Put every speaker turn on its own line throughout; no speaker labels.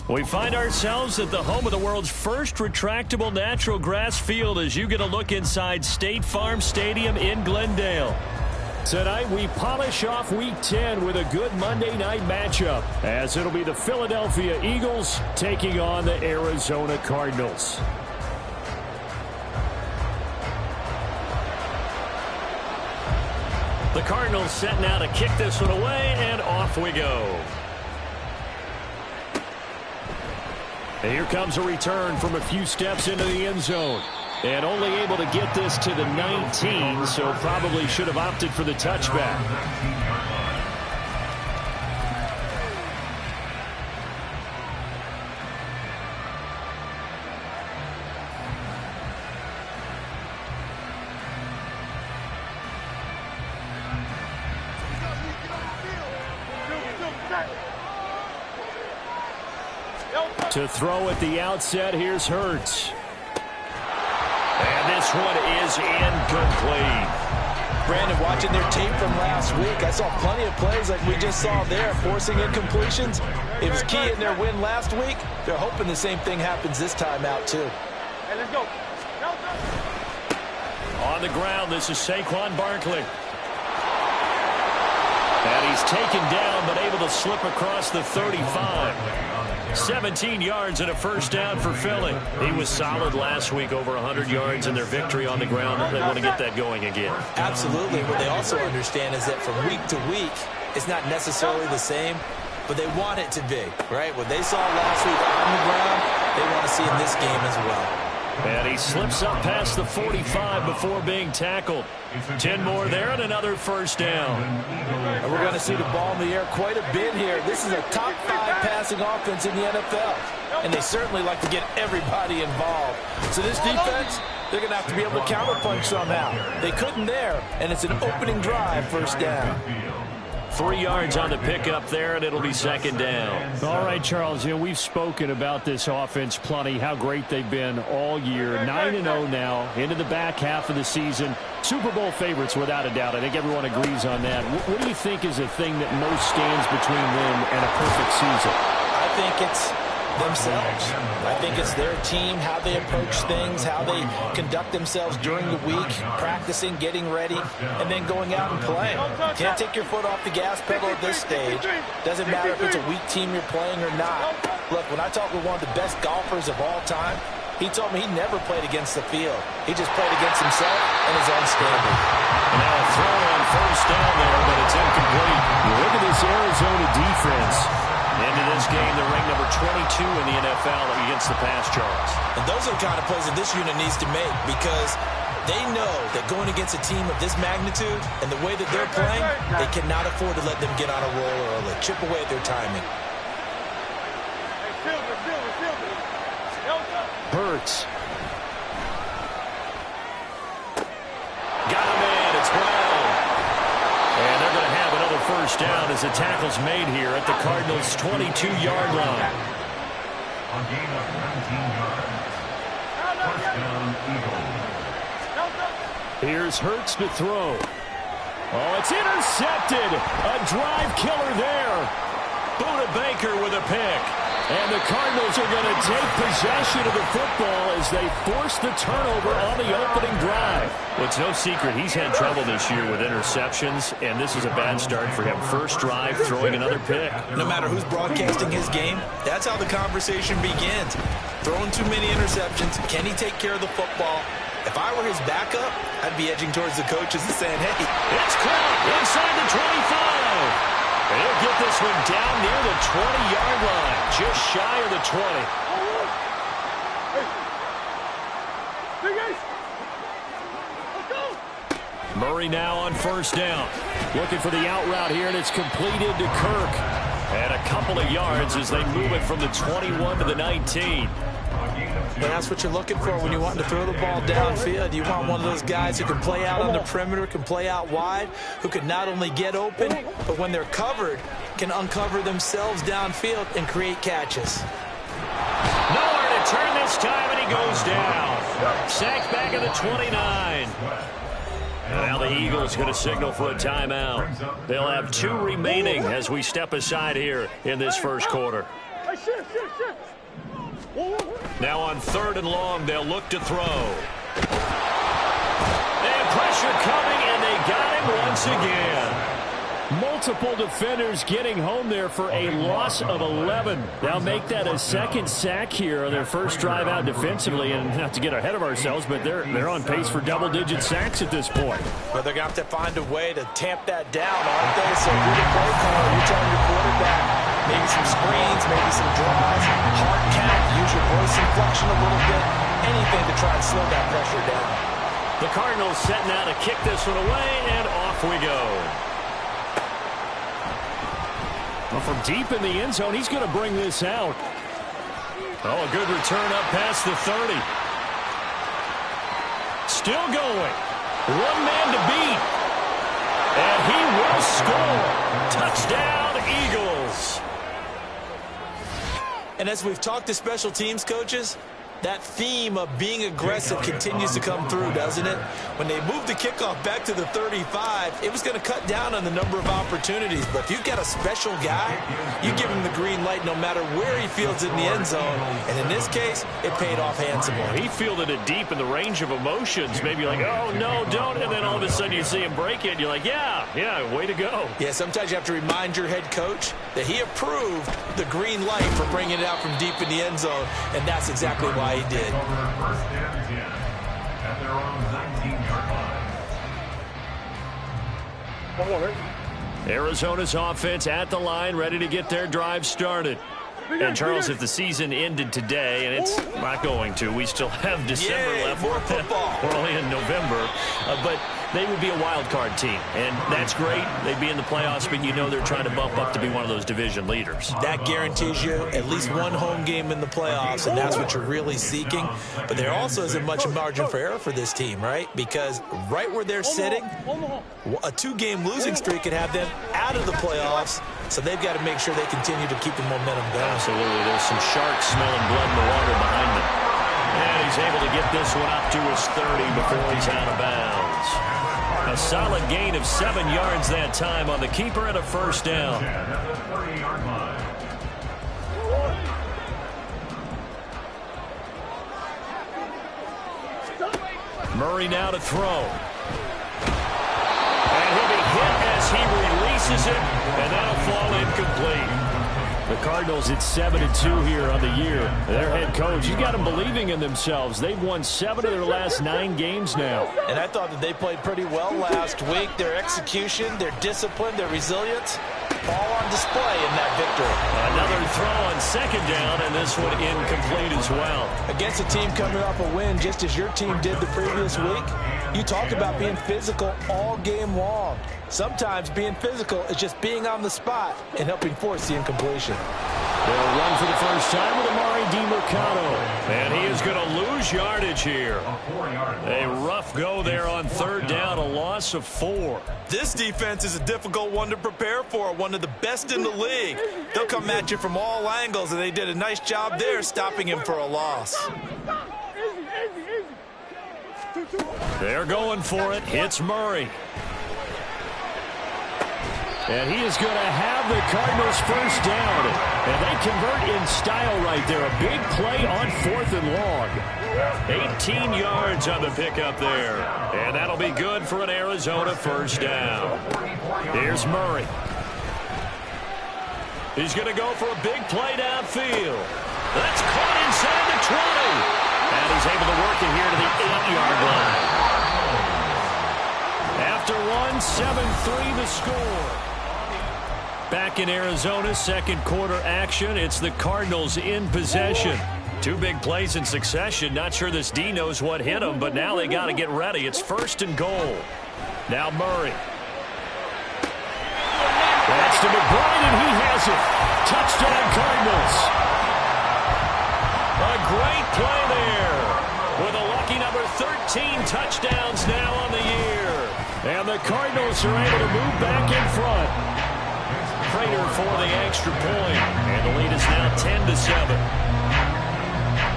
We find ourselves at the home of the world's first retractable natural grass field as you get a look inside State Farm Stadium in Glendale. Tonight we polish off Week 10 with a good Monday night matchup as it'll be the Philadelphia Eagles taking on the Arizona Cardinals. The Cardinals set now to kick this one away, and off we go. And here comes a return from a few steps into the end zone. And only able to get this to the 19, so probably should have opted for the touchback. To throw at the outset, here's Hurts. And this one is incomplete.
Brandon, watching their tape from last week, I saw plenty of plays like we just saw there, forcing incompletions. It was key in their win last week. They're hoping the same thing happens this time out, too.
Hey, let's go.
On the ground, this is Saquon Barkley. And he's taken down, but able to slip across the 35. 17 yards and a first down for Philly. He was solid last week, over 100 yards in their victory on the ground. They want to get that going again.
Absolutely. What they also understand is that from week to week, it's not necessarily the same, but they want it to be, right? What they saw last week on the ground, they want to see in this game as well.
And he slips up past the 45 before being tackled. 10 more there and another first down.
And we're going to see the ball in the air quite a bit here. This is a top 5 passing offense in the NFL. And they certainly like to get everybody involved. So this defense, they're going to have to be able to counterpunch somehow. They couldn't there, and it's an opening drive, first down.
3 yards on the pickup there, and it'll be second down.
All right, Charles, you know, we've spoken about this offense plenty, how great they've been all year. 9-0 now, into the back half of the season. Super Bowl favorites, without a doubt. I think everyone agrees on that. What do you think is the thing that most stands between them and a perfect season?
I think it's themselves. I think it's their team, how they approach things, how they conduct themselves during the week, practicing, getting ready, and then going out and playing. You can't take your foot off the gas pedal at this stage. Doesn't matter if it's a weak team you're playing or not. Look, when I talk with one of the best golfers of all time, he told me he never played against the field. He just played against himself and his own standard.
And now a throw on first down there, but it's incomplete.
Look at this Arizona defense.
Into this game, they're ranked number 22 in the NFL against the pass, Charles.
And those are the kind of plays that this unit needs to make, because they know that going against a team of this magnitude and the way that they're playing, they cannot afford to let them get on a roll early, chip away at their timing.
Hurts. Got him in. It's Brown. And they're going to have another first down as the tackle's made here at the Cardinals' 22-yard line.
A gain of 19 yards. Touchdown, Eagles.
Here's Hurts to throw. Oh, it's intercepted. A drive killer there.
Buda Baker with a pick.
And the Cardinals are going to take possession of the football as they force the turnover on the opening drive.
Well, it's no secret he's had trouble this year with interceptions, and this is a bad start for him. First drive, throwing another pick.
No matter who's broadcasting his game, that's how the conversation begins. Throwing too many interceptions. Can he take care of the football? If I were his backup, I'd be edging towards the coaches and saying, hey.
It's caught inside the 25. And he'll get this one down near the 20-yard line, just shy of the 20. Murray now on first down.
Looking for the out route here, and it's completed to Kirk.
And a couple of yards as they move it from the 21 to the 19.
And that's what you're looking for when you want to throw the ball downfield. You want one of those guys who can play out on the perimeter, can play out wide, who can not only get open, but when they're covered, can uncover themselves downfield and create catches.
Nowhere to turn this time, and he goes down. Sacked back at the 29. And now the Eagles going to signal for a timeout. They'll have 2 remaining as we step aside here in this first quarter. Now on 3rd and long, they'll look to throw. And pressure coming, and they got him once again.
Multiple defenders getting home there for a loss of 11. They'll make that a 2nd sack here on their first drive out defensively. And not to get ahead of ourselves, but they're on pace for double-digit sacks at this point.
But they're going to have to find a way to tamp that down, aren't they? So you're the play caller. You're telling your quarterback maybe some screens, maybe some draws, hard count, use your voice inflection a little bit, anything to try and slow that pressure down.
The Cardinals setting out to kick this one away, and off we go.
Well, from deep in the end zone, he's going to bring this out.
Oh, a good return up past the 30. Still going. One man to beat. And he will score. Touchdown, Eagles.
And as we've talked to special teams coaches, that theme of being aggressive continues to come through, doesn't it? When they moved the kickoff back to the 35, it was going to cut down on the number of opportunities. But if you've got a special guy, you give him the green light no matter where he fields it in the end zone. And in this case, it paid off handsomely.
He fielded it deep in the range of emotions. Maybe like, oh, no, don't. And then all of a sudden you see him break it. And you're like, yeah, way to go.
Yeah, sometimes you have to remind your head coach that he approved the green light for bringing it out from deep in the end zone. And that's exactly why he did.
First and 10 at their own 19-yard line.
Arizona's offense at the line, ready to get their drive started. And, Charles, if the season ended today, and it's not going to, we still have December left.
More football.
We're only in November. But they would be a wild card team, and that's great. They'd be in the playoffs, but you know they're trying to bump up to be one of those division leaders.
That guarantees you at least one home game in the playoffs, and that's what you're really seeking. But there also isn't much margin for error for this team, right? Because right where they're sitting, a 2-game losing streak could have them out of the playoffs, so they've got to make sure they continue to keep the momentum going.
Absolutely. There's some sharks smelling blood in the water behind them. And he's able to get this one up to his 30 before he's out of bounds. A solid gain of 7 yards that time on the keeper and a first down. Murray now to throw. And he'll be hit as he releases it, and that'll fall incomplete.
The Cardinals at 7-2 here on the year. Their head coach, you got them believing in themselves. They've won 7 of their last 9 games now.
And I thought that they played pretty well last week. Their execution, their discipline, their resilience, all on display in that victory.
Another throw on second down, and this one incomplete as well.
Against a team coming off a win, just as your team did the previous week, you talk about being physical all game long. Sometimes being physical is just being on the spot and helping force the incompletion.
They'll run for the first time with Amari DiMercado.
And he is going to lose yardage here. A rough go there on third down, a loss of 4.
This defense is a difficult one to prepare for, one of the best in the league. They'll come at you from all angles, and they did a nice job there stopping him for a loss.
They're going for it. Hits Murray.
And he is going to have the Cardinals first down. And they convert in style right there. A big play on 4th and long.
18 yards on the pickup there. And that'll be good for an Arizona first down. Here's Murray. He's going to go for a big play downfield. That's caught inside the 20. And he's able to work it here to the 8-yard line. After one, 7-3 the score. Back in Arizona, second quarter action. It's the Cardinals in possession. 2 big plays in succession. Not sure this D knows what hit him, but now they got to get ready. It's 1st and goal. Now Murray. That's to McBride, and he has it. Touchdown, Cardinals. A great play there. With a lucky number 13 touchdowns now on the year. And the Cardinals are able to move back in front. Prater for the extra point, and the lead is now 10-7.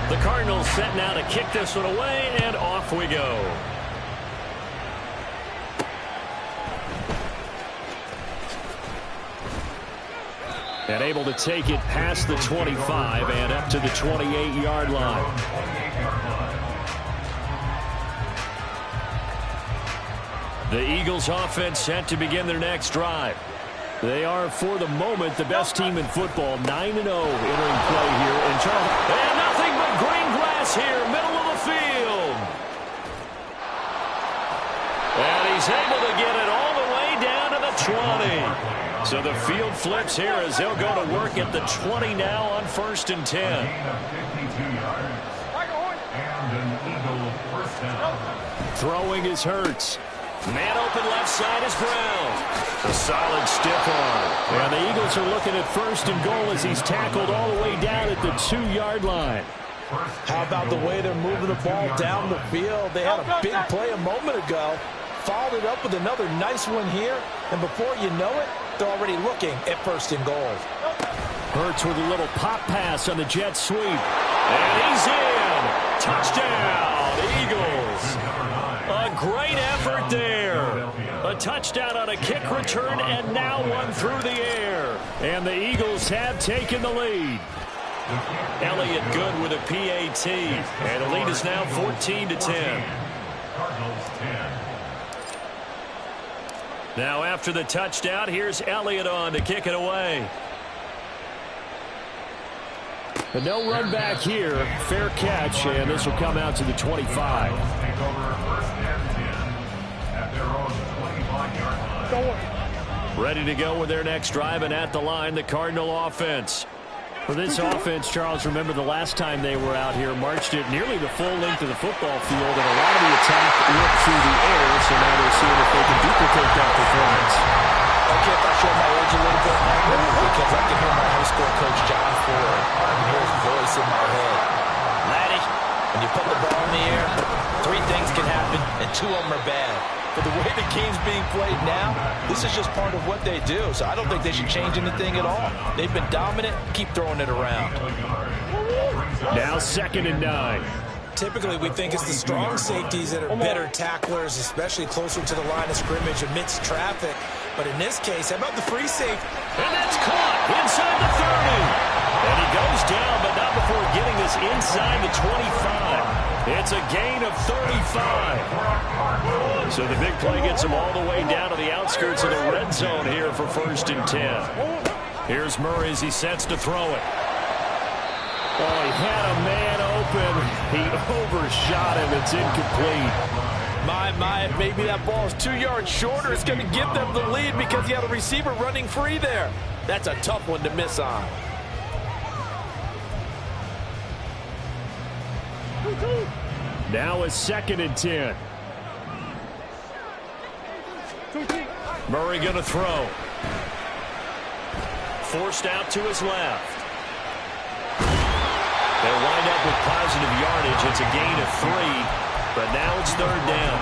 The Cardinals set now to kick this one away, and off we go.
And able to take it past the 25 and up to the 28-yard line. The Eagles offense set to begin their next drive. They are, for the moment, the best team in football, 9-0 entering play here. And nothing but green grass here, middle of the field. And he's able to get it all the way down to the 20. So the field flips here as they'll go to work at the 20 now on 1st and 10.
And an Eagle first down.
Throwing is Hurts. Man open left side is Brown. A solid stiff arm. And the Eagles are looking at 1st and goal as he's tackled all the way down at the 2-yard line.
How about the way they're moving the ball down the field? They had a big play a moment ago. Followed it up with another nice one here. And before you know it, they're already looking at 1st and goal.
Hurts with a little pop pass on the jet sweep. And he's in. Touchdown, Eagles. A great effort there. A touchdown on a kick return and now one through the air. And the Eagles have taken the lead. Elliott good with a PAT. And the lead is now 14-10.
Cardinals 10.
Now after the touchdown, here's Elliott on to kick it away. But no run back here. Fair catch, and this will come out to the 25.
Take over 1st and 10 at their own 25-yard line.
Ready to go with their next drive, and at the line, the Cardinal offense. For this offense, Charles, remember the last time they were out here, marched it nearly the full length of the football field, and a lot of the attack went through the air, so now they're seeing if they can duplicate that performance.
Okay, if I show my age a little bit, because I can hear my high school coach, John Ford. I can hear his voice in my head. Laddie, when you put the ball in the air, 3 things can happen, and 2 of them are bad. For the way the game's being played now, this is just part of what they do. So I don't think they should change anything at all. They've been dominant. Keep throwing it around.
Now 2nd and 9.
Typically, we think it's the strong safeties that are better tacklers, especially closer to the line of scrimmage amidst traffic. But in this case, how about the free safety?
And that's caught inside the 30. And he goes down, but not before getting this inside the 25. It's a gain of 35. So the big play gets him all the way down to the outskirts of the red zone here for 1st and 10. Here's Murray as he sets to throw it. Oh, he had a man open. He overshot him. It's incomplete.
My, maybe that ball is 2 yards shorter. It's going to give them the lead because he had a receiver running free there. That's a tough one to miss on.
Now it's 2nd and 10. Murray going to throw. Forced out to his left. They'll wind up with positive yardage. It's a gain of 3, but now it's 3rd down.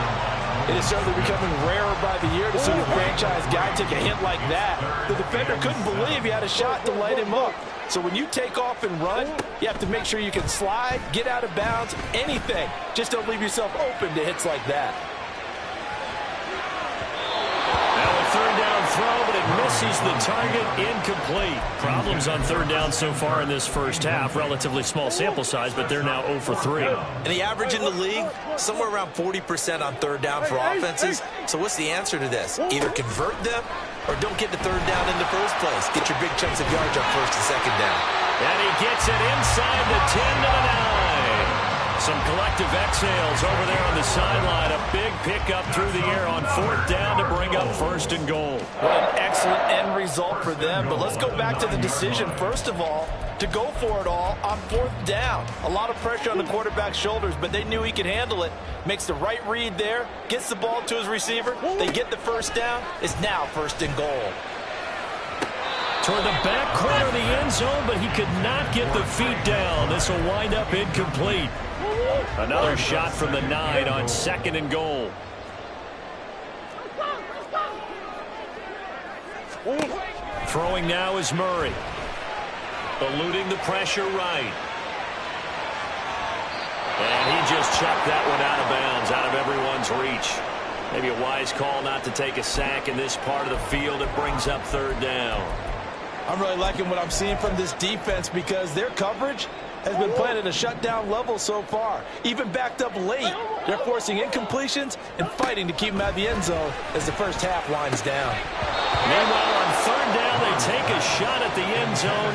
It is certainly becoming rarer by the year to see a franchise guy take a hit like that. The defender couldn't believe he had a shot to light him up. So when you take off and run, you have to make sure you can slide, get out of bounds, anything. Just don't leave yourself open to hits like that.
Now a 3rd down throw, but it misses the target, incomplete. Problems on 3rd down so far in this first half. Relatively small sample size, but they're now 0 for 3.
And the average in the league, somewhere around 40% on 3rd down for offenses. So what's the answer to this? Either convert them or don't get the 3rd down in the first place. Get your big chunks of yardage on 1st and 2nd down.
And he gets it inside the 10 to the 9. Some collective exhales over there on the sideline. A big pickup through the air on 4th down to bring up 1st and goal.
What an excellent end result for them. But let's go back to the decision, first of all, to go for it all on 4th down. A lot of pressure on the quarterback's shoulders, but they knew he could handle it. Makes the right read there, gets the ball to his receiver. They get the 1st down. It's now 1st and goal.
Toward the back corner of the end zone, but he could not get the feet down. This will wind up incomplete. Another shot from the 9 on 2nd and goal. Throwing now is Murray. Eluding the pressure right. And he just chucked that one out of bounds, out of everyone's reach. Maybe a wise call not to take a sack in this part of the field. It brings up 3rd down.
I'm really liking what I'm seeing from this defense because their coverage has been playing at a shutdown level so far. Even backed up late, they're forcing incompletions and fighting to keep them out of the end zone as the first half winds down.
Meanwhile, on third down, they take a shot at the end zone,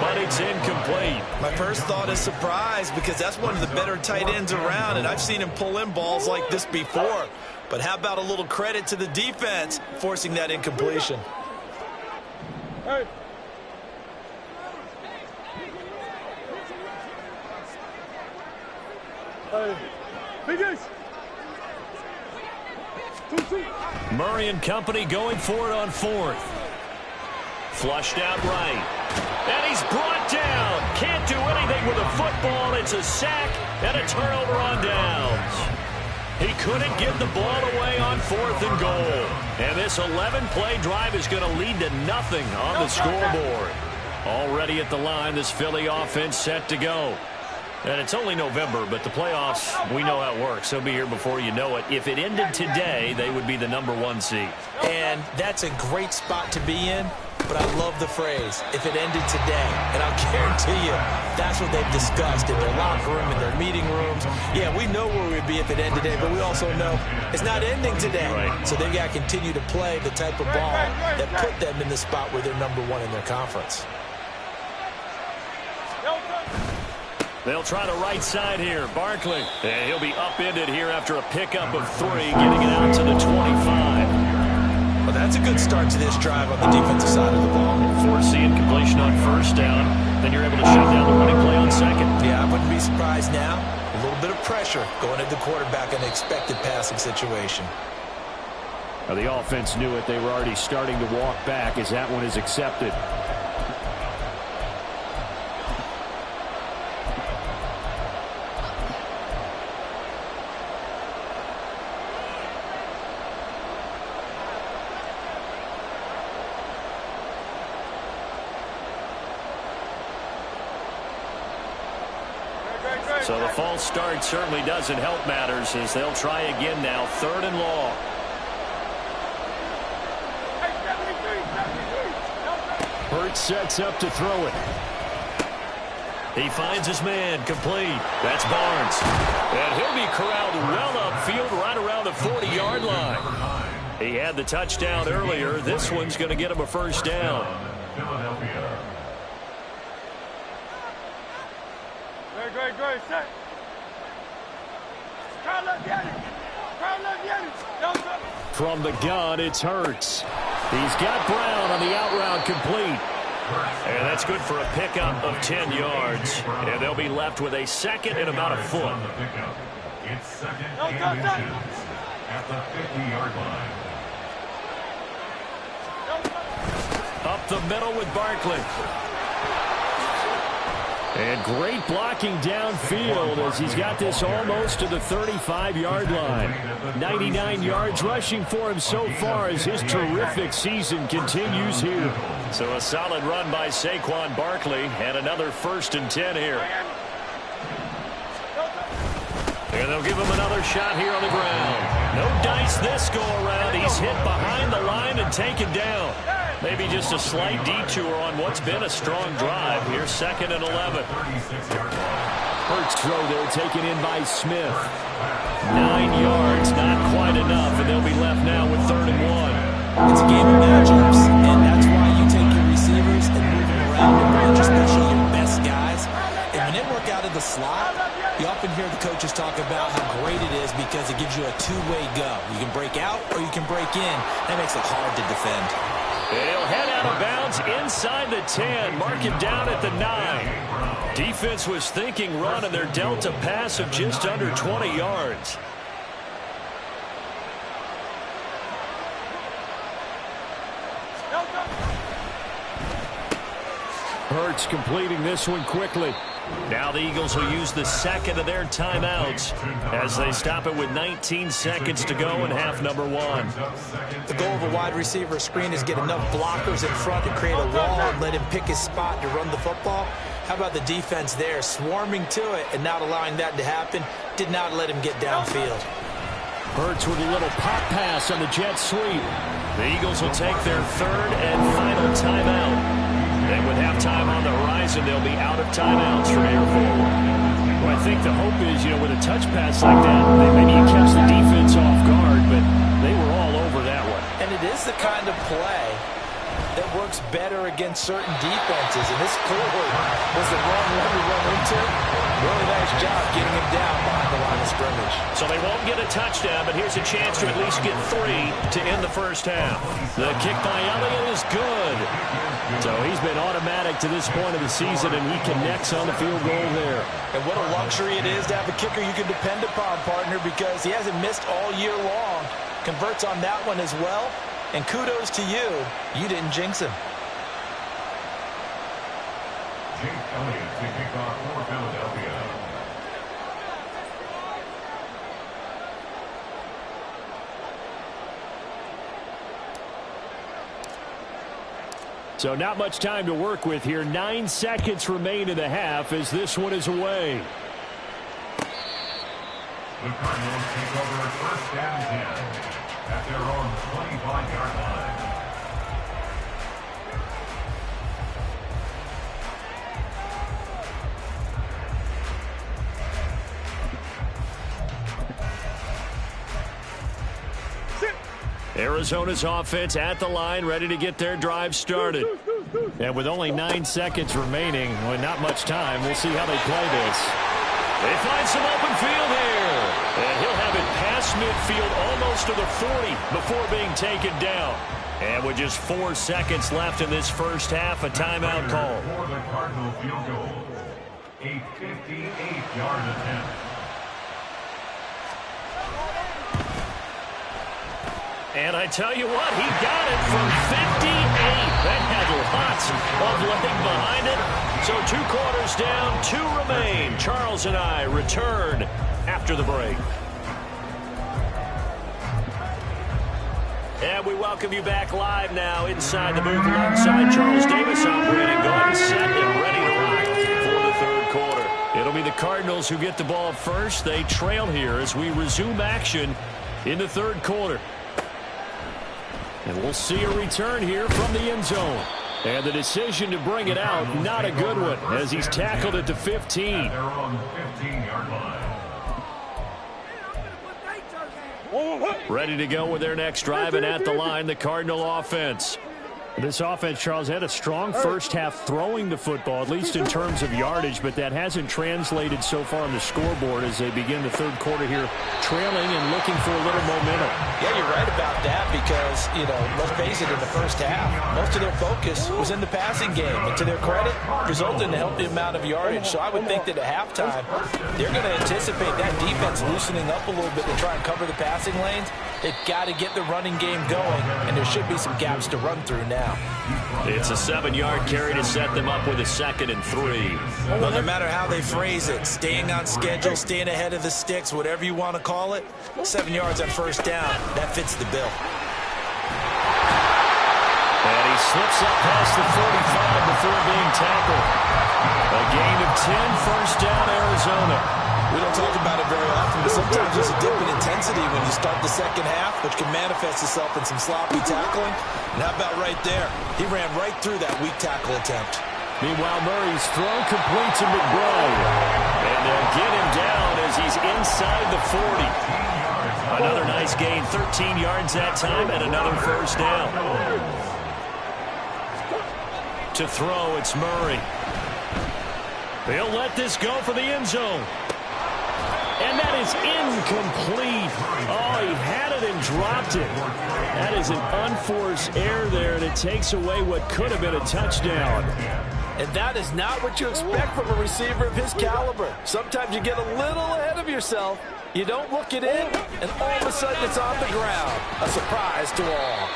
but it's incomplete.
My first thought is surprise because that's one of the better tight ends around, and I've seen him pull in balls like this before. But how about a little credit to the defense forcing that incompletion?
Hey.
Murray and company going for it on fourth. Flushed out right. And he's brought down. Can't do anything with a football. It's a sack and a turnover on downs. He couldn't give the ball away on fourth and goal. And this 11-play drive is going to lead to nothing on the scoreboard. Already at the line, this Philly offense set to go. And it's only November, but the playoffs, we know how it works. They'll be here before you know it. If it ended today, they would be the #1 seed.
And that's a great spot to be in, but I love the phrase, if it ended today. And I'll guarantee you, that's what they've discussed in their locker room, in their meeting rooms. Yeah, we know where we'd be if it ended today, but we also know it's not ending today.
Right.
So they've got to continue to play the type of ball that put them in the spot where they're #1 in their conference.
They'll try the right side here. Barkley. And he'll be upended here after a pickup of 3, getting it out to the 25.
Well, that's a good start to this drive on the defensive side of the ball.
Force the incompletion on first down. Then you're able to shut down the running play on second.
Yeah, I wouldn't be surprised now. A little bit of pressure going at the quarterback in an expected passing situation.
Now, the offense knew it. They were already starting to walk back as that one is accepted.
So the false start certainly doesn't help matters as they'll try again now. 3rd and long.
Hurts sets up to throw it.
He finds his man, complete. That's Barnes. And he'll be corralled well upfield right around the 40-yard line. He had the touchdown earlier. This one's going to get him a first down.
Great, set.
From the gun, it's Hurts. He's got Brown on the out route complete.
And that's good for a pickup of 10 yards. And they'll be left with a second and about a foot.
It's second and 10 at the 50-yard line.
Up the middle with Barkley.
And great blocking downfield as he's got this almost to the 35-yard line. 99 yards rushing for him so far as his terrific season continues here.
So a solid run by Saquon Barkley and another 1st and 10 here. And they'll give him another shot here on the ground. No dice this go around. He's hit behind the line and taken down. Maybe just a slight detour on what's been a strong drive. Here's 2nd and 11.
Hurts throw there taken in by Smith. 9 yards, not quite enough, and they'll be left now with 3rd and 1.
It's a game of matchups, and that's why you take your receivers and move them around and branch, especially your best guys. And when they work out of the slot, you often hear the coaches talk about how great it is because it gives you a two-way go. You can break out or you can break in. That makes it hard to defend.
He'll head out of bounds inside the 10. Mark him down at the 9. Defense was thinking run, and they're dealt a pass of just under 20 yards.
Hurts completing this one quickly.
Now the Eagles will use the second of their timeouts as they stop it with 19 seconds to go in half number 1.
The goal of a wide receiver screen is get enough blockers in front to create a wall and let him pick his spot to run the football. How about the defense there, swarming to it and not allowing that to happen? Did not let him get downfield.
Hurts with a little pop pass on the jet sweep.
The Eagles will take their 3rd and final timeout. And with halftime on the horizon, they'll be out of timeouts from here forward.
Well, I think the hope is, with a touch pass like that, maybe you catch the defense off guard, but they were all over that one.
And it is the kind of play that works better against certain defenses. And this clearly was the wrong one to run into. Really nice job getting him down behind the line of scrimmage.
So they won't get a touchdown, but here's a chance to at least get 3 to end the first half. The kick by Elliott is good. So he's been automatic to this point of the season, and he connects on the field goal there.
And what a luxury it is to have a kicker you can depend upon, partner, because he hasn't missed all year long. Converts on that one as well. And kudos to you. You didn't jinx him.
Jake Elliott to kick off for Philadelphia.
So not much time to work with here. 9 seconds remain in the half as this one is away.
The Cardinals take over at 1st and 10 at their own 25-yard line.
Arizona's offense at the line, ready to get their drive started.
And with only 9 seconds remaining, with not much time, we'll see how they play this.
They find some open field here. And he'll have it past midfield almost to the 40 before being taken down. And with just 4 seconds left in this first half, a timeout call.
For the Cardinal field goal, a 58-yard attempt.
And I tell you what, he got it from 58. That had lots of leg behind it. So 2 quarters down, 2 remain. Charles and I return after the break. And we welcome you back live now inside the booth alongside Charles Davis. I'm Brandon Gordon, set and ready to rock for the third quarter. It'll be the Cardinals who get the ball first. They trail here as we resume action in the third quarter. And we'll see a return here from the end zone. And the decision to bring it out, not a good one, as he's tackled at the 15.
They're on the 15-yard line.
Ready to go with their next drive, and at the line, the Cardinal offense.
This offense, Charles, had a strong first half throwing the football, at least in terms of yardage, but that hasn't translated so far on the scoreboard as they begin the third quarter here, trailing and looking for a little momentum.
Yeah, you're right about that because, let's face it, in the first half, most of their focus was in the passing game. And to their credit, resulted in a healthy amount of yardage. So I would think that at halftime, they're going to anticipate that defense loosening up a little bit to try and cover the passing lanes. They've got to get the running game going, and there should be some gaps to run through now.
It's a 7-yard carry to set them up with a 2nd and 3.
Well, no matter how they phrase it, staying on schedule, staying ahead of the sticks, whatever you want to call it, 7 yards on first down, that fits the bill.
And he slips up past the 45 before being tackled. A gain of 10, first down, Arizona.
We don't talk about it very often, but sometimes there's a dip in intensity when you start the second half, which can manifest itself in some sloppy tackling. And how about right there? He ran right through that weak tackle attempt.
Meanwhile, Murray's throw complete to McBride. And they'll get him down as he's inside the 40. Another nice gain, 13 yards that time, and another first down. To throw, it's Murray. They'll let this go for the end zone. And that is incomplete. Oh, he had it and dropped it. That is an unforced error there, and it takes away what could have been a touchdown.
And that is not what you expect from a receiver of his caliber. Sometimes you get a little ahead of yourself. You don't look it in, and all of a sudden it's on the ground. A surprise to all.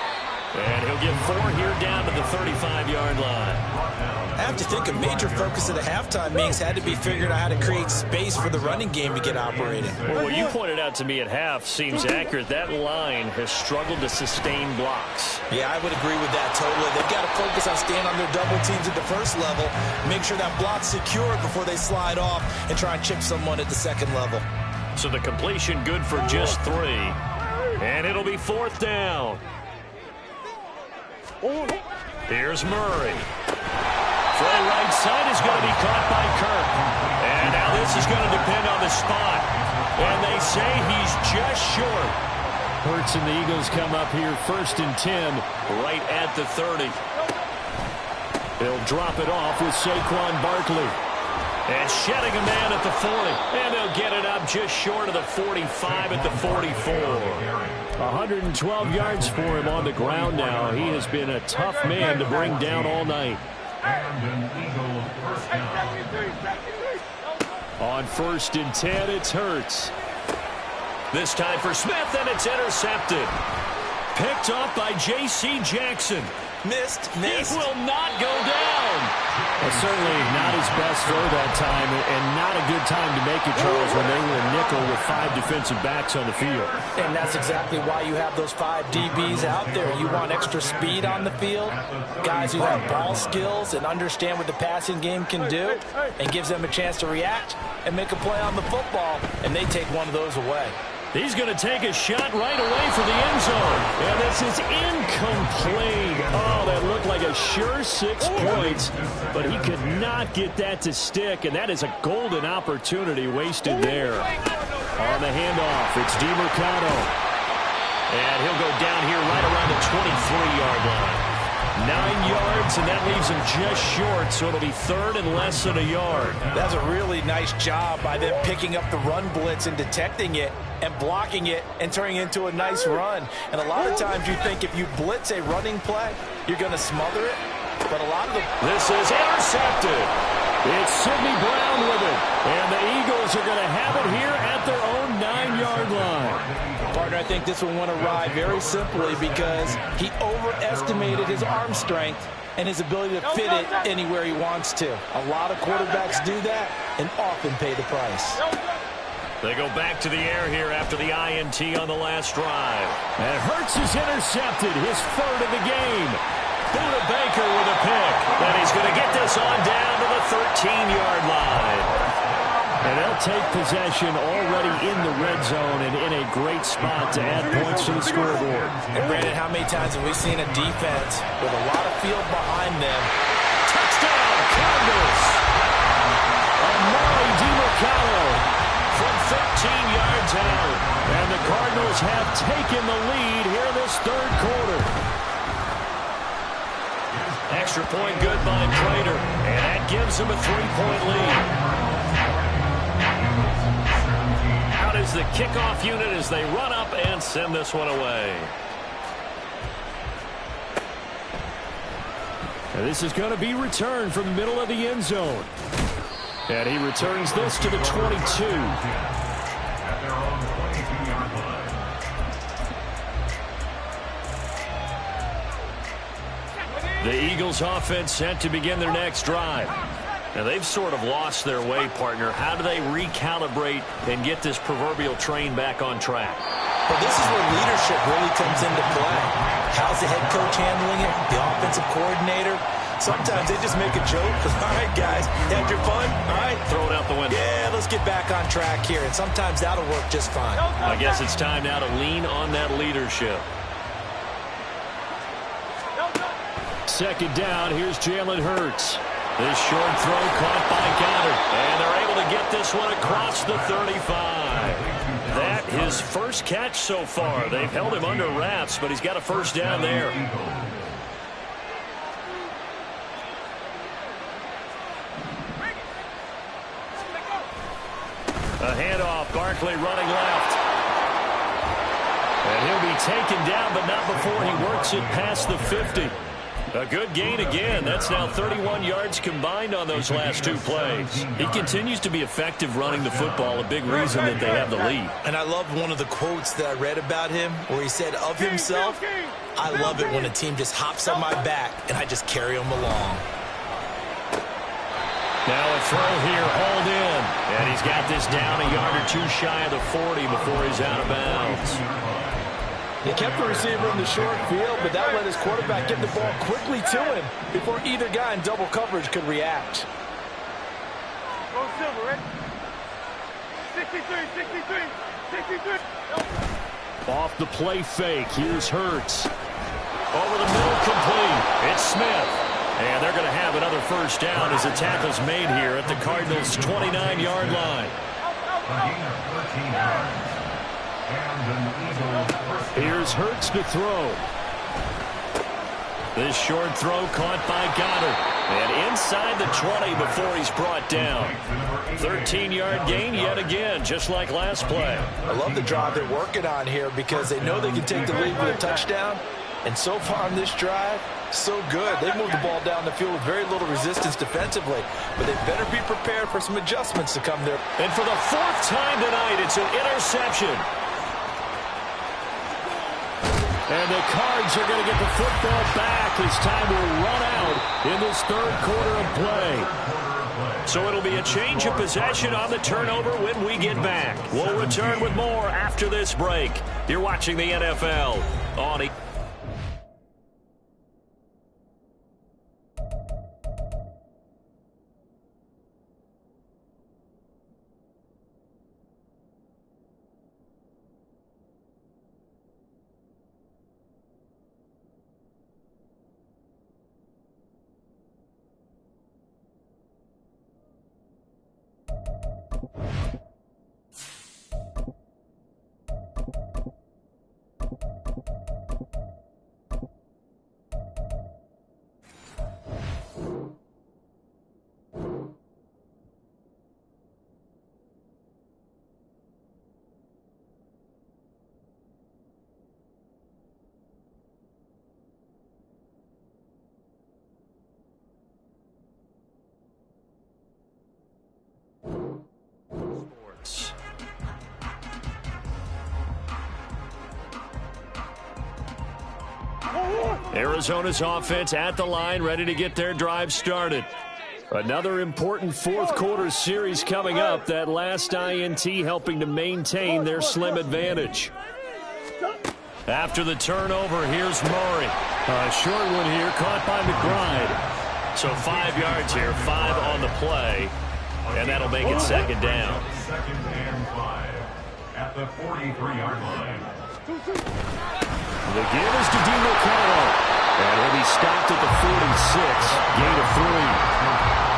And he'll get 4 here down to the 35-yard line.
I have to think a major focus of the halftime meetings had to be figuring out how to create space for the running game to get operating.
Well, what you pointed out to me at half seems accurate. That line has struggled to sustain blocks.
Yeah, I would agree with that totally. They've got to focus on staying on their double teams at the first level, make sure that block's secured before they slide off and try and chip someone at the second level.
So the completion good for just 3. And it'll be 4th down. Here's Murray. Play right side is going to be caught by Kirk. And now this is going to depend on the spot. And they say he's just short.
Hurts and the Eagles come up here 1st and 10,
Right at the 30.
They'll drop it off with Saquon Barkley.
And shedding a man at the 40. And they'll get it up just short of the 45 at the 44.
112 yards for him on the ground now. He has been a tough man to bring down all night.
And an Eagle first down.
On 1st and 10, it's Hurts.
This time for Smith, and it's intercepted. Picked off by J.C. Jackson.
Missed.
He will not go down.
Certainly not his best throw that time, and not a good time to make it, Charles, when they were a nickel with 5 defensive backs on the field.
And that's exactly why you have those 5 DBs out there. You want extra speed on the field, guys who have ball skills and understand what the passing game can do, and gives them a chance to react and make a play on the football, and they take one of those away.
He's going to take a shot right away for the end zone. And this is incomplete. Oh, that looked like a sure 6 points, but he could not get that to stick, and that is a golden opportunity wasted there. On the handoff, it's DeMercado. And he'll go down here right around the 23-yard line. 9 yards, and that leaves him just short, so it'll be 3rd and less than a yard.
That's a really nice job by them picking up the run blitz and detecting it and blocking it and turning it into a nice run. And a lot of times you think if you blitz a running play, you're going to smother it. But a lot of the...
This is intercepted. It's Sidney Brown with it. And the Eagles are going to have it here at their own 9-yard line.
Partner, I think this one went awry very simply because he overestimated his arm strength and his ability to fit it anywhere he wants to. A lot of quarterbacks do that and often pay the price.
They go back to the air here after the INT on the last drive.
And Hurts is intercepted, his 3rd of the game.
Buda Baker with a pick. And he's going to get this on down to the 13-yard line.
And they'll take possession already in the red zone and in a great spot to add points to the scoreboard.
And Brandon, how many times have we seen a defense with a lot of field behind them?
Touchdown, Cardinals!
Amari DeMercado
from 13 yards out.
And the Cardinals have taken the lead here in this 3rd quarter.
Extra point good by Prater. And that gives them a 3-point lead. Out is the kickoff unit as they run up and send this one away.
And this is going to be returned from the middle of the end zone. And he returns this to the 22.
At their own 22-yard line.
The Eagles offense set to begin their next drive. Now, they've sort of lost their way, partner. How do they recalibrate and get this proverbial train back on track?
Well, this is where leadership really comes into play. How's the head coach handling it? The offensive coordinator? Sometimes they just make a joke. All right, guys, had your fun? All right.
Throw it out the window.
Yeah, let's get back on track here. And sometimes that'll work just fine.
I guess it's time now to lean on that leadership.
2nd down, here's Jalen Hurts. This short throw caught by Goddard.
And they're able to get this one across the 35. That his first catch so far. They've held him under wraps, but he's got a 1st down there. A handoff, Barkley running left. And he'll be taken down, but not before he works it past the 50. A good gain again. That's now 31 yards combined on those last 2 plays. He continues to be effective running the football, a big reason that they have the lead.
And I love one of the quotes that I read about him where he said of himself, I love it when a team just hops on my back and I just carry them along.
Now a throw here, hauled in. And he's got this down a yard or 2 shy of the 40 before he's out of bounds.
He kept the receiver in the short field, but that let his quarterback get the ball quickly to him before either guy in double coverage could react.
Go Silver, right? 63.
Off the play fake, here's Hurts. Over the middle, complete. It's Smith.
And they're going to have another first down as the tackle's made here at the Cardinals' 29-yard line. Here's Hurts to throw. This short throw caught by Goddard. And inside the 20 before he's brought down. 13-yard gain yet again, just like last play.
I love the drive they're working on here because they know they can take the lead with a touchdown. And so far on this drive, so good. They moved the ball down the field with very little resistance defensively. But they better be prepared for some adjustments to come there.
And for the fourth time tonight, it's an interception. And the Cards are going to get the football back as time will run out in this third quarter of play. So it'll be a change of possession on the turnover when we get back. We'll return with more after this break. You're watching the NFL on sports. Arizona's offense at the line, ready to get their drive started. Another important fourth quarter series coming up. That last INT helping to maintain their slim advantage. After the turnover, here's Murray. A short one here, caught by McBride. So 5 yards here, 5 on the play. And that'll make it second down.
Second and 5 at the 43-yard line.
The give is to DeMarcano. And he'll be stopped at the 46. Gain of 3.
All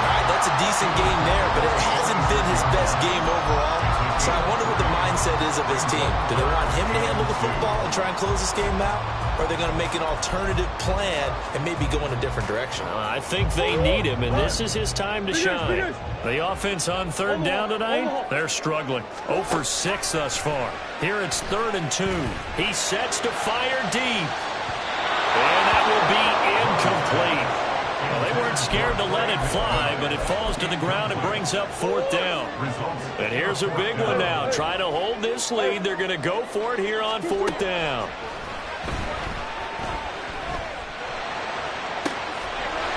right, that's a decent gain there, but it hasn't been his best game overall. So I wonder what the mindset is of his team. Do they want him to handle the football and try and close this game out? Or are they going to make an alternative plan and maybe go in a different direction?
I think they need him, and this is his time to shine. The offense on third down tonight, they're struggling. 0 for 6 thus far. Here it's 3rd and 2. He sets to fire deep. And that will be incomplete. Well, they weren't scared to let it fly, but it falls to the ground and brings up 4th down. And here's a big one now. Try to hold this lead. They're going to go for it here on 4th down.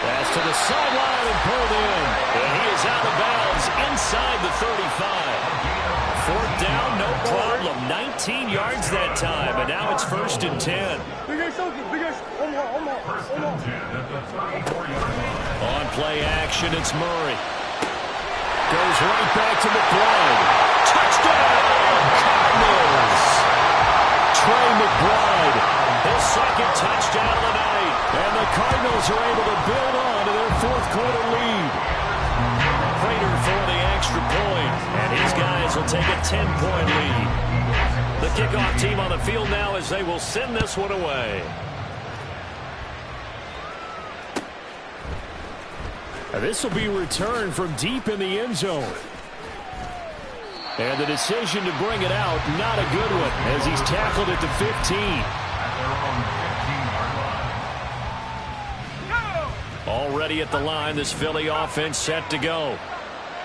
Pass to the sideline and pulled in. And he is out of bounds inside the 35. 4th down, no problem. 19 yards that time, and now it's 1st and 10. On play action, it's Murray. Goes right back to McBride. Touchdown, Cardinals! Trey McBride, his second touchdown of the night. And the Cardinals are able to build on to their 4th quarter lead. Prater for the extra point, and these guys will take a 10-point lead. The kickoff team on the field now as they will send this one away. This will be returned from deep in the end zone. And the decision to bring it out, not a good one, as he's tackled at the 15. Already at the line, this Philly offense set to go.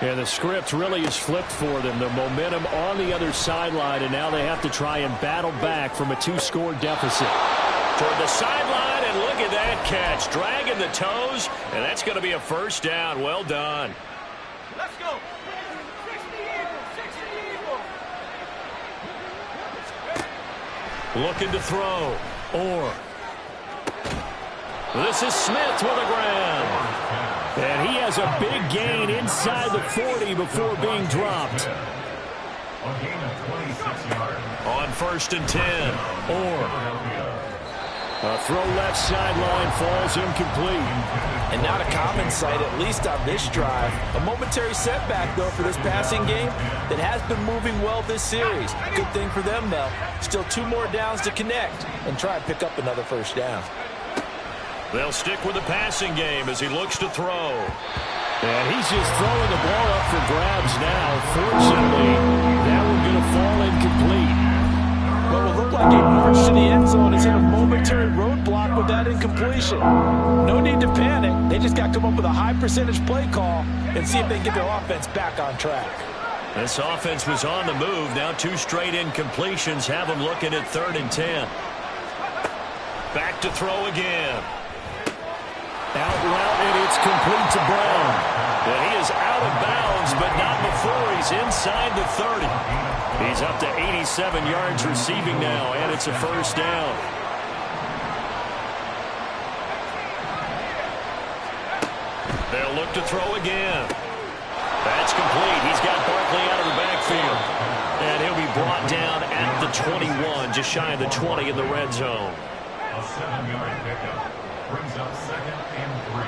And the script really is flipped for them. The momentum on the other sideline, and now they have to try and battle back from a 2-score deficit. Toward the sideline, and look at that catch. Dragging the toes, and that's going to be a first down. Well done.
Let's go.
Looking to throw. Orr. This is Smith with the ground. And he has a big gain inside the 40 before being dropped.
A gain of 26 yards.
On 1st and 10. Orr.
A throw left sideline falls incomplete.
And not a common sight, at least on this drive. A momentary setback, though, for this passing game that has been moving well this series. Good thing for them, though. Still 2 more downs to connect and try and pick up another first down.
They'll stick with the passing game as he looks to throw.
And he's just throwing the ball up for grabs now. Fortunately, that one's going to fall incomplete.
What will look like a march to the end zone is in a momentary roadblock with that incompletion. No need to panic. They just got to come up with a high percentage play call and see if they can get their offense back on track.
This offense was on the move. Now 2 straight incompletions have them looking at 3rd and 10. Back to throw again.
Out route, and it's complete to Brown.
And he is out of bounds, but not before he's inside the 30. He's up to 87 yards receiving now, and it's a first down. They'll look to throw again. That's complete. He's got Barkley out of the backfield. And he'll be brought down at the 21, just shy of the 20 in the red zone.
A 7-yard pickup brings up 2nd and 3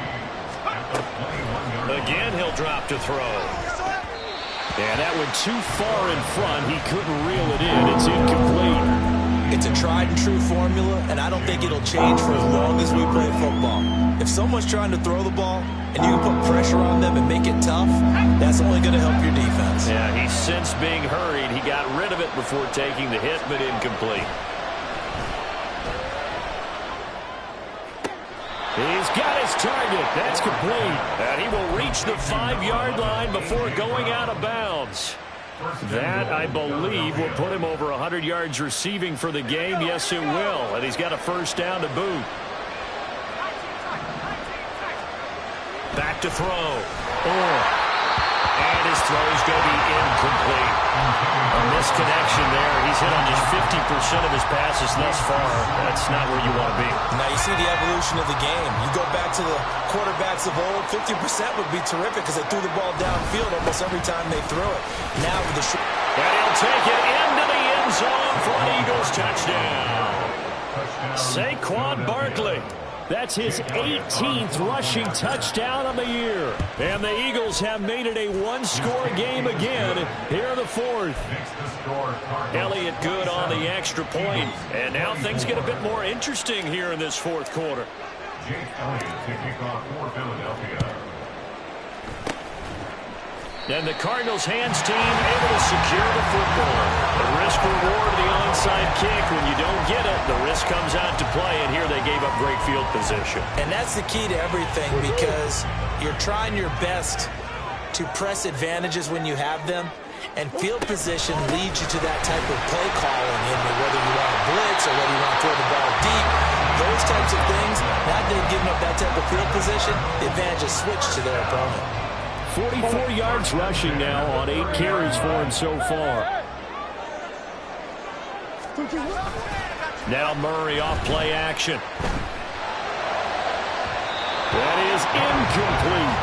at the 21-yard line.
Again, he'll drop to throw.
And that went too far in front. He couldn't reel it in. It's incomplete.
It's a tried-and-true formula, and I don't think it'll change for as long as we play football. If someone's trying to throw the ball and you can put pressure on them and make it tough, that's only going to help your defense.
Yeah, he's since being hurried. He got rid of it before taking the hit, but incomplete.
He's got his target. That's complete.
And he will reach the 5-yard line before going out of bounds. That, I believe, will put him over 100 yards receiving for the game. Yes, it will. And he's got a first down to boot. Back to throw. And his throw's going to be incomplete. A misconnection there. He's hit on just 50% of his passes thus far. That's not where you want to be.
Now you see the evolution of the game. You go back to the quarterbacks of old, 50% would be terrific because they threw the ball downfield almost every time they threw it. Now with the
and he'll take it into the end zone for an Eagles touchdown. Saquon Barkley.
That's his 18th rushing touchdown on the year. And the Eagles have made it a 1-score game again here in the 4th.
Elliott good on the extra point. And now things get a bit more interesting here in this 4th quarter.
Jake Elliott to kick off for Philadelphia.
And the Cardinals' hands team able to secure the football. The risk-reward of the onside kick. When you don't get it, the risk comes out to play, and here they gave up great field position.
And that's the key to everything because you're trying your best to press advantages when you have them, and field position leads you to that type of play calling in whether you want to blitz or whether you want to throw the ball deep. Those types of things, now they've given up that type of field position, the advantage is switched to their opponent.
44 yards rushing now on 8 carries for him so far.
Now Murray off play action.
That is incomplete.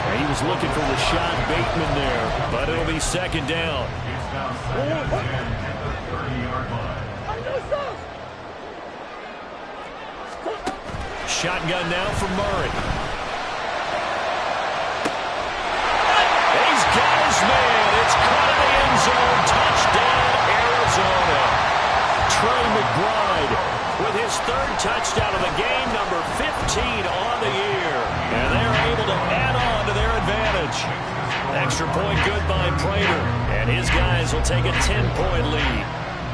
And he was looking for Rashad Bateman there, but it'll be 2nd down.
It's now 2nd and 10 at the 30-yard line.
Shotgun now for Murray. He's got his man. It's caught in the end zone. Touchdown, Arizona. Trey McBride with his 3rd touchdown of the game, number 15 on the year. And they're able to add on to their advantage. Extra point good by Prater. And his guys will take a 10-point lead.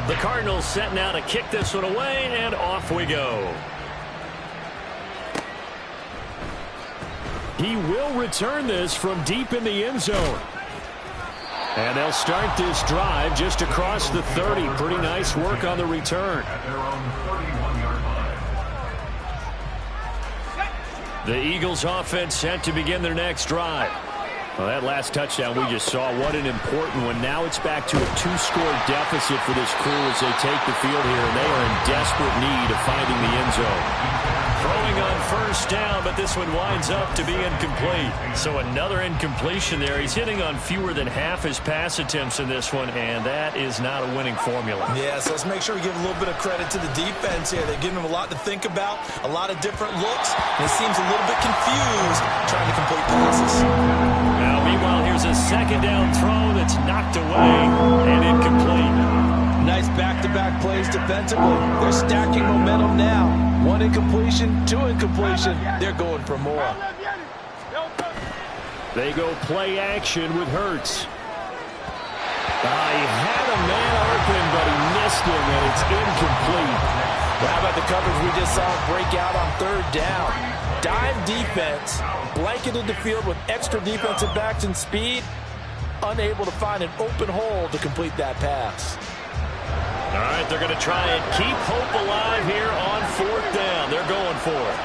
The Cardinals set now to kick this one away, and off we go.
He will return this from deep in the end zone. And they'll start this drive just across the 30. Pretty nice work on the return.
At their own 31-yard line.
The Eagles offense set to begin their next drive.
Well, that last touchdown we just saw, what an important one. Now it's back to a 2-score deficit for this crew as they take the field here, and they are in desperate need of finding the end zone.
Throwing on first down, but this one winds up to be incomplete. So another incompletion there. He's hitting on fewer than half his pass attempts in this one, and that is not a winning formula.
Yeah, so let's make sure we give a little bit of credit to the defense here. They're giving him a lot to think about, a lot of different looks, and he seems a little bit confused trying to complete passes.
Now, meanwhile, here's a second down throw that's knocked away and incomplete.
Nice back-to-back plays defensively. They're stacking momentum now. One incompletion, two incompletion. They're going for more.
They go play action with Hurts.
He had a man open, but he missed him, and it's incomplete.
Well, how about the coverage we just saw break out on third down? Dime defense, blanketed the field with extra defensive backs and speed, unable to find an open hole to complete that pass.
All right, they're going to try and keep hope alive here on fourth down. They're going for it.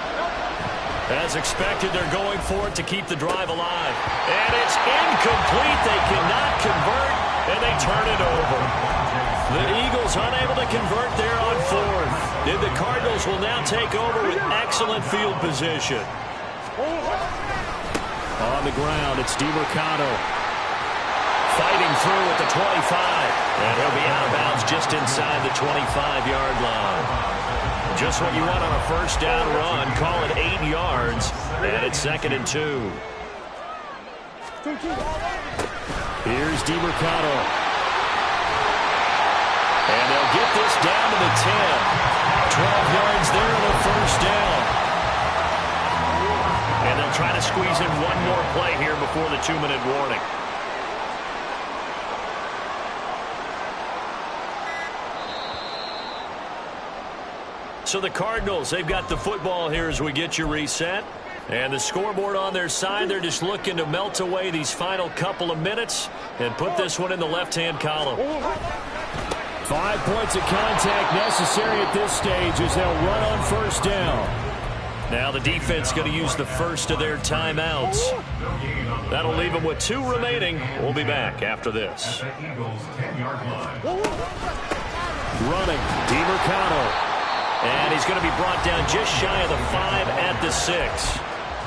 As expected, they're going for it to keep the drive alive. And it's incomplete. They cannot convert, and they turn it over. The Eagles unable to convert there on fourth. And the Cardinals will now take over with excellent field position.
On the ground, it's DeMarcano.
Fighting through at the 25. And he'll be out of bounds just inside the 25-yard line. Just what you want on a first down run. Call it 8 yards. And it's 2nd and 2.
Here's DeMarcano.
And they'll get this down to the 10. 12 yards there on the first down. And they'll try to squeeze in one more play here before the 2-minute warning. So the Cardinals, they've got the football here as we get you reset. And the scoreboard on their side, they're just looking to melt away these final couple of minutes and put this one in the left-hand column.
5 points of contact necessary at this stage as they'll run on first down.
Now the defense going to use the first of their timeouts. That'll leave them with 2 remaining. We'll be back after this.
Running, DeMarcano.
And he's going to be brought down just shy of the 5 at the 6.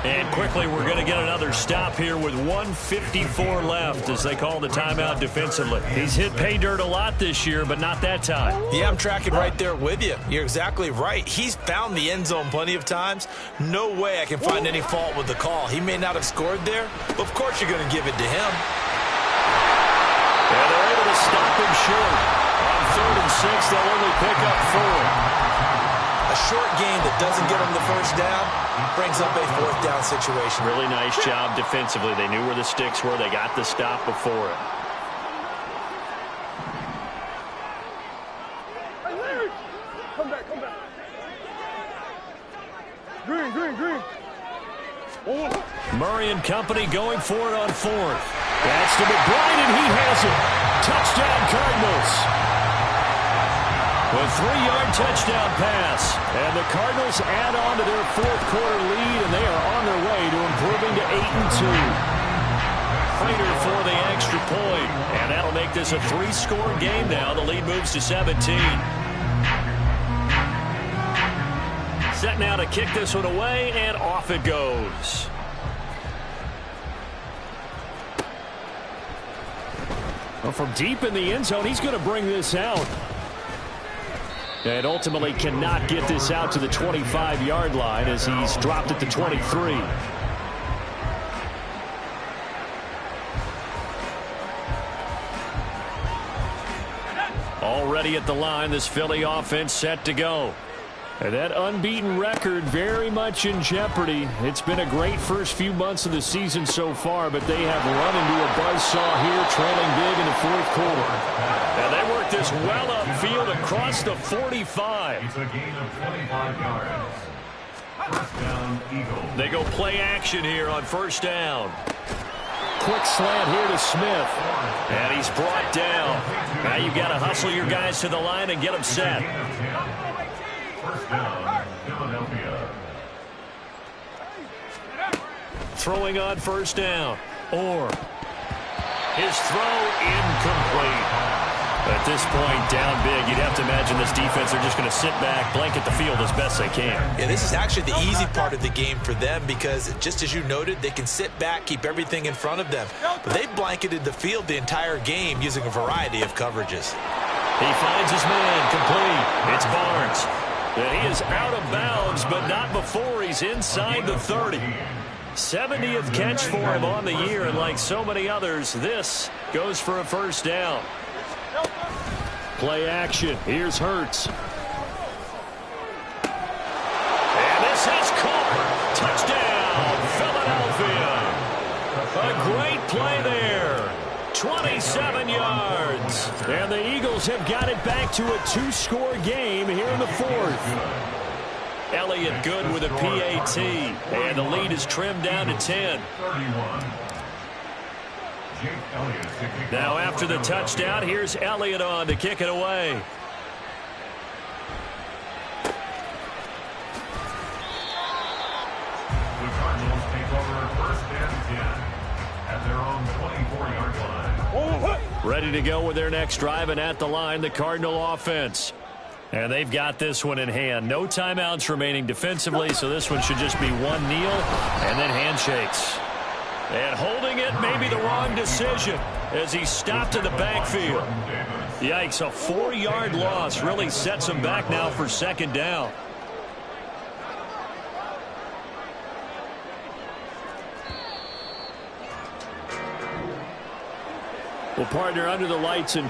And quickly, we're going to get another stop here with 1:54 left as they call the timeout defensively. He's hit pay dirt a lot this year, but not that time.
Yeah, I'm tracking right there with you. You're exactly right. He's found the end zone plenty of times. No way I can find any fault with the call. He may not have scored there, but of course you're going to give it to him.
And they're able to stop him short. On 3rd and 6, they'll only pick up 4.
A short game that doesn't get them the first down brings up a 4th down situation.
Really nice job defensively. They knew where the sticks were. They got the stop before it.
Come back. Green.
Murray and company going for it on 4th. That's to McBride, and he has it. Touchdown, Cardinals. A 3-yard touchdown pass. And the Cardinals add on to their 4th quarter lead, and they are on their way to improving to 8-2. Prater for the extra point. And that'll make this a 3-score game now. The lead moves to 17. Set now to kick this one away, and off it goes.
Well, from deep in the end zone, he's going to bring this out. And ultimately cannot get this out to the 25-yard line as he's dropped at the 23. Already at the line, this Philly offense set to go. And that unbeaten record very much in jeopardy. It's been a great first few months of the season so far, but they have run into a buzzsaw here, trailing big in the 4th quarter.
And they work this well upfield across the 45.
It's a gain of 25 yards. First down, Eagles.
They go play action here on first down.
Quick slant here to Smith.
And he's brought down. Now you've got to hustle your guys to the line and get them set.
First down, Philadelphia.
Throwing on first down. Orr. His throw incomplete. But
this point, down big, you'd have to imagine this defense are just going to sit back, blanket the field as best they can.
Yeah, this is actually the easy part of the game for them because, just as you noted, they can sit back, keep everything in front of them. But they've blanketed the field the entire game using a variety of coverages.
He finds his man, complete. It's Barnes. And he is out of bounds, but not before he's inside the 30. 70th catch for him on the year, and like so many others, this goes for a first down.
Play action. Here's Hurts.
And this is caught. Touchdown, Philadelphia. A great play there. 27 yards.
And the Eagles have got it back to a two-score game here in the fourth.
Elliott good with a PAT. And the lead is trimmed down to 10. Now after the touchdown, here's Elliott on to kick it away.
The Cardinals take over first and 10 at their own 24-yard line.
Ready to go with their next drive, and at the line, the Cardinal offense. And they've got this one in hand. No timeouts remaining defensively, so this one should just be one kneel and then handshakes. And holding it may be the wrong decision as he stopped in the backfield. Yikes, a 4-yard loss really sets him back now for second down.
Well, partner, under the lights in